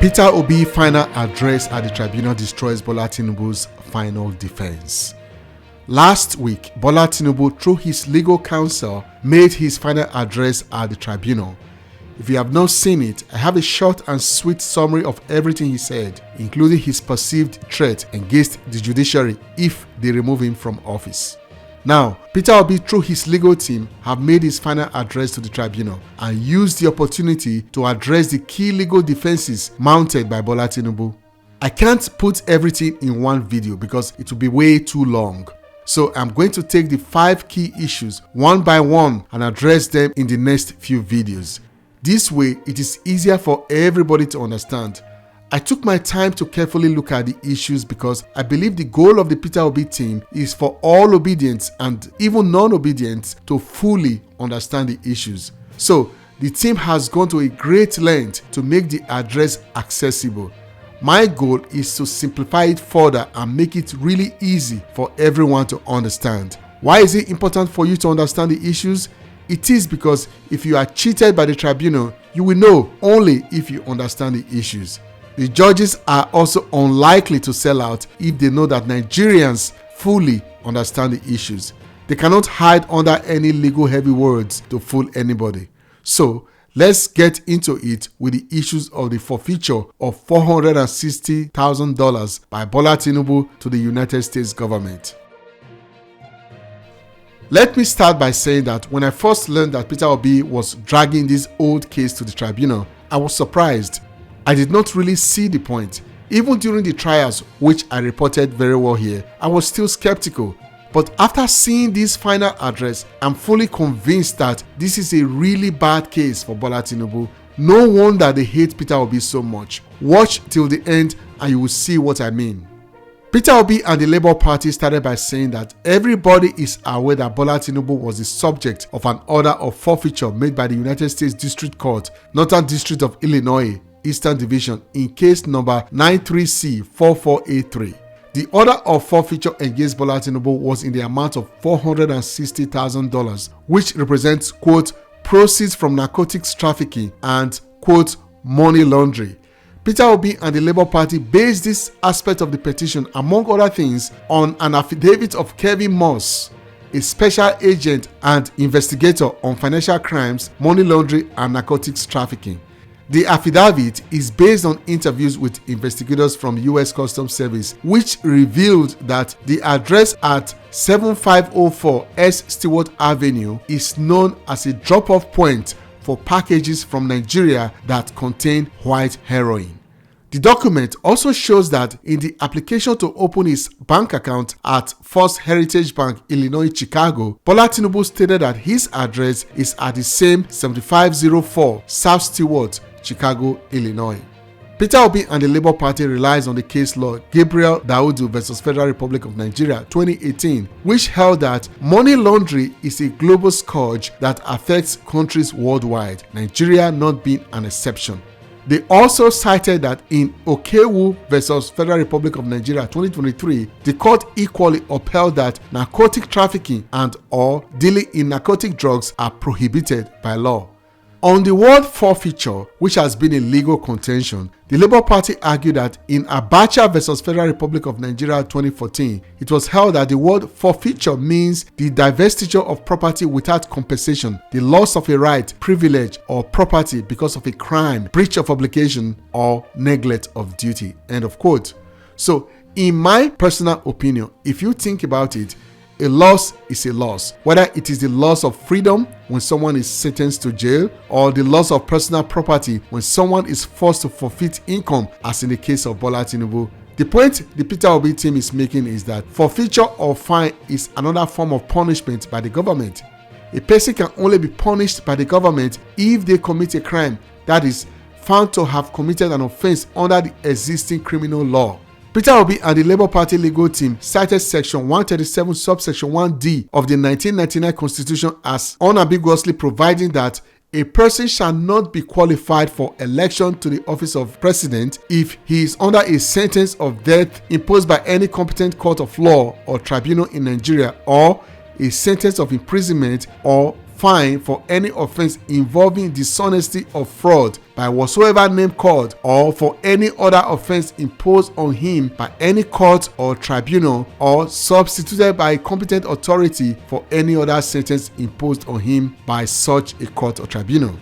Peter Obi's final address at the tribunal destroys Bola Tinubu's final defense. Last week, Bola Tinubu, through his legal counsel, made his final address at the tribunal. If you have not seen it, I have a short and sweet summary of everything he said, including his perceived threat against the judiciary if they remove him from office. Now, Peter Obi, through his legal team, have made his final address to the tribunal and used the opportunity to address the key legal defenses mounted by Bola Tinubu. I can't put everything in one video because it will be way too long. So I'm going to take the 5 key issues one by one and address them in the next few videos. This way, it is easier for everybody to understand. I took my time to carefully look at the issues because I believe the goal of the Peter Obi team is for all obedience and even non-obedience to fully understand the issues. So the team has gone to a great length to make the address accessible. My goal is to simplify it further and make it really easy for everyone to understand. Why is it important for you to understand the issues? It is because if you are cheated by the tribunal, you will know only if you understand the issues. The judges are also unlikely to sell out if they know that Nigerians fully understand the issues. They cannot hide under any legal heavy words to fool anybody. So let's get into it with the issues of the forfeiture of $460,000 by Bola Tinubu to the United States government. Let me start by saying that when I first learned that Peter Obi was dragging this old case to the tribunal, I was surprised. I did not really see the point. Even during the trials, which I reported very well here, I was still skeptical. But after seeing this final address, I'm fully convinced that this is a really bad case for Bola Tinubu. No wonder they hate Peter Obi so much. Watch till the end and you will see what I mean. Peter Obi and the Labour Party started by saying that everybody is aware that Bola Tinubu was the subject of an order of forfeiture made by the United States District Court, Northern District of Illinois, Eastern Division, in case number 93C4483. The order of forfeiture against Bola Tinubu was in the amount of $460,000, which represents, quote, proceeds from narcotics trafficking and, quote, money laundering. Peter Obi and the Labour Party based this aspect of the petition, among other things, on an affidavit of Kevin Moss, a special agent and investigator on financial crimes, money laundering, and narcotics trafficking. The affidavit is based on interviews with investigators from U.S. Customs Service, which revealed that the address at 7504 S. Stewart Avenue is known as a drop-off point for packages from Nigeria that contain white heroin. The document also shows that in the application to open his bank account at First Heritage Bank, Illinois, Chicago, Bola Tinubu stated that his address is at the same 7504 South Stewart, Chicago, Illinois. Peter Obi and the Labour Party relies on the case law Gabriel Daudu vs. Federal Republic of Nigeria 2018, which held that money laundering is a global scourge that affects countries worldwide, Nigeria not being an exception. They also cited that in Okewu vs. Federal Republic of Nigeria 2023, the court equally upheld that narcotic trafficking and or dealing in narcotic drugs are prohibited by law. On the word forfeiture, which has been a legal contention, the Labour Party argued that in Abuja vs. Federal Republic of Nigeria 2014, it was held that the word forfeiture means the divestiture of property without compensation, the loss of a right, privilege, or property because of a crime, breach of obligation, or neglect of duty. End of quote. So, in my personal opinion, if you think about it, a loss is a loss, whether it is the loss of freedom when someone is sentenced to jail or the loss of personal property when someone is forced to forfeit income, as in the case of Bola Tinubu. The point the Peter Obi team is making is that forfeiture or fine is another form of punishment by the government. A person can only be punished by the government if they commit a crime, that is, found to have committed an offense under the existing criminal law. Peter Obi and the Labour Party legal team cited Section 137 subsection 1D of the 1999 Constitution as unambiguously providing that a person shall not be qualified for election to the office of president if he is under a sentence of death imposed by any competent court of law or tribunal in Nigeria, or a sentence of imprisonment or fine for any offense involving dishonesty or fraud by whatsoever name called, or for any other offense imposed on him by any court or tribunal, or substituted by a competent authority for any other sentence imposed on him by such a court or tribunal.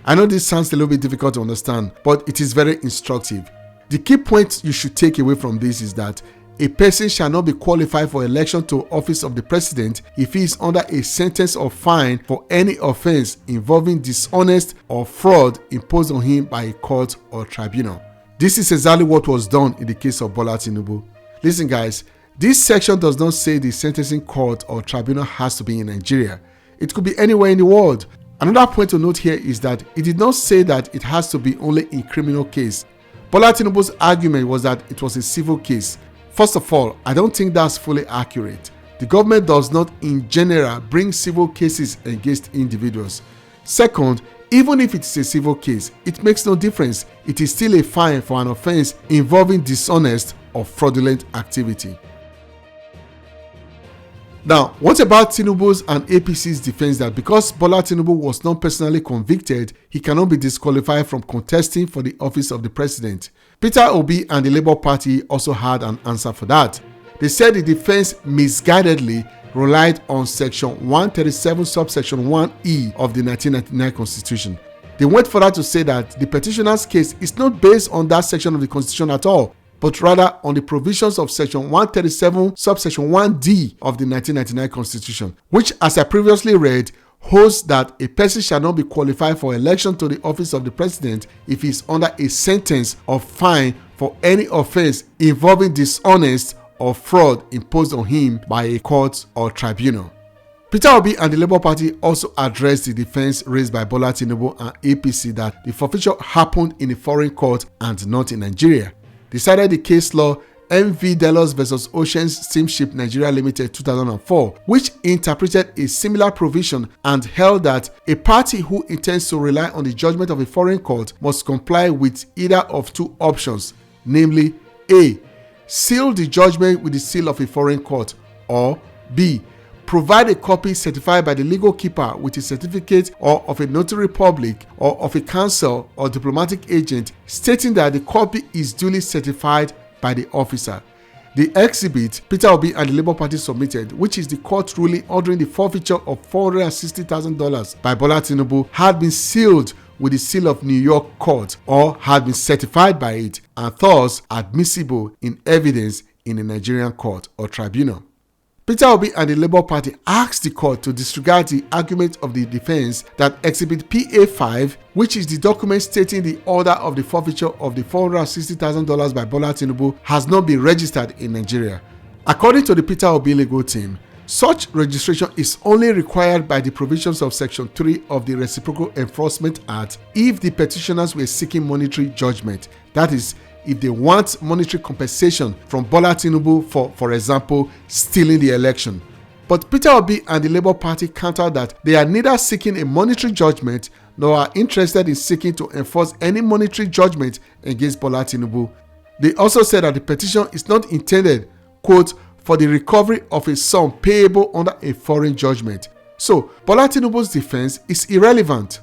I know this sounds a little bit difficult to understand, but it is very instructive. The key point you should take away from this is that a person shall not be qualified for election to office of the president if he is under a sentence or fine for any offense involving dishonest or fraud imposed on him by a court or tribunal. This is exactly what was done in the case of Bola Tinubu. Listen guys, this section does not say the sentencing court or tribunal has to be in Nigeria. It could be anywhere in the world. Another point to note here is that it did not say that it has to be only in criminal case. Bola Tinubu's argument was that it was a civil case. First of all, I don't think that's fully accurate. The government does not in general bring civil cases against individuals. Second, even if it's a civil case, it makes no difference. It is still a fine for an offense involving dishonest or fraudulent activity. Now, what about Tinubu's and APC's defense that because Bola Tinubu was not personally convicted, he cannot be disqualified from contesting for the office of the president? Peter Obi and the Labour Party also had an answer for that. They said the defense misguidedly relied on Section 137 subsection 1E of the 1999 Constitution. They went further to say that the petitioner's case is not based on that section of the Constitution at all, but rather on the provisions of Section 137 subsection 1D of the 1999 Constitution, which, as I previously read, holds that a person shall not be qualified for election to the office of the president if he is under a sentence or fine for any offense involving dishonest or fraud imposed on him by a court or tribunal. Peter Obi and the Labour Party also addressed the defense raised by Bola Tinubu and APC that the forfeiture happened in a foreign court and not in Nigeria. They cited the case law MV Delos vs. Oceans Steamship Nigeria Limited 2004, which interpreted a similar provision and held that a party who intends to rely on the judgment of a foreign court must comply with either of two options, namely A. Seal the judgment with the seal of a foreign court, or B. Provide a copy certified by the legal keeper with a certificate or of a notary public or of a counsel or diplomatic agent stating that the copy is duly certified by the officer. The exhibit Peter Obi and the Labour Party submitted, which is the court ruling ordering the forfeiture of $460,000 by Bola Tinubu, had been sealed with the seal of New York court or had been certified by it and thus admissible in evidence in a Nigerian court or tribunal. Peter Obi and the Labour Party asked the court to disregard the argument of the defense that Exhibit PA5, which is the document stating the order of the forfeiture of the $460,000 by Bola Tinubu, has not been registered in Nigeria. According to the Peter Obi legal team, such registration is only required by the provisions of Section 3 of the Reciprocal Enforcement Act if the petitioners were seeking monetary judgment, that is, if they want monetary compensation from Bola Tinubu for example, stealing the election. But Peter Obi and the Labour Party countered that they are neither seeking a monetary judgment nor are interested in seeking to enforce any monetary judgment against Bola Tinubu. They also said that the petition is not intended, quote, for the recovery of a sum payable under a foreign judgment. So, Bola Tinubu's defense is irrelevant.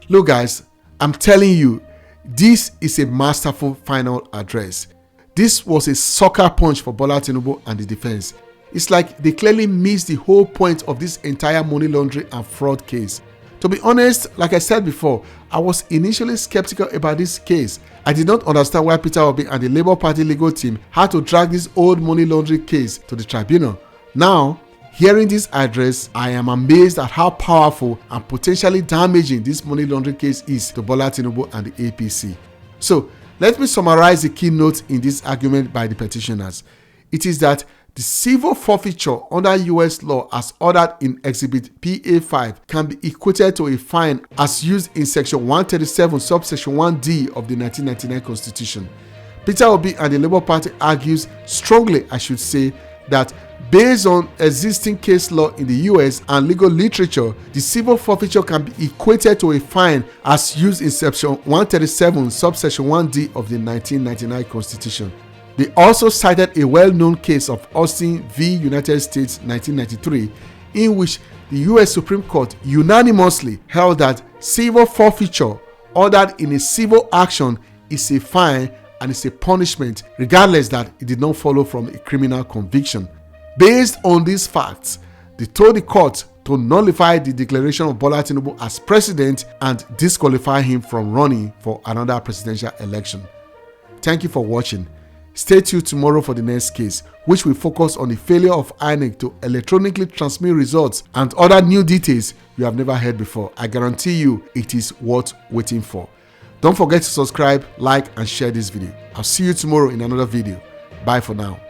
Look guys, I'm telling you, this is a masterful final address. This was a sucker punch for Bola Tinubu and the defense. It's like they clearly missed the whole point of this entire money laundering and fraud case. To be honest, like I said before, I was initially skeptical about this case. I did not understand why Peter Obi and the Labour Party legal team had to drag this old money laundering case to the tribunal. Now, hearing this address, I am amazed at how powerful and potentially damaging this money laundering case is to Bola Tinubu and the APC. So, let me summarize the key notes in this argument by the petitioners. It is that the civil forfeiture under US law as ordered in Exhibit PA5 can be equated to a fine as used in Section 137 subsection 1D of the 1999 Constitution. Peter Obi and the Labour Party argues strongly, I should say, that based on existing case law in the US and legal literature, the civil forfeiture can be equated to a fine as used in Section 137 subsection 1D of the 1999 Constitution. They also cited a well-known case of Austin v. United States 1993, in which the US Supreme Court unanimously held that civil forfeiture ordered in a civil action is a fine and is a punishment, regardless that it did not follow from a criminal conviction. Based on these facts, they told the court to nullify the declaration of Bola Tinubu as president and disqualify him from running for another presidential election. Thank you for watching. Stay tuned tomorrow for the next case, which will focus on the failure of INEC to electronically transmit results and other new details you have never heard before. I guarantee you it is worth waiting for. Don't forget to subscribe, like, and share this video. I'll see you tomorrow in another video. Bye for now.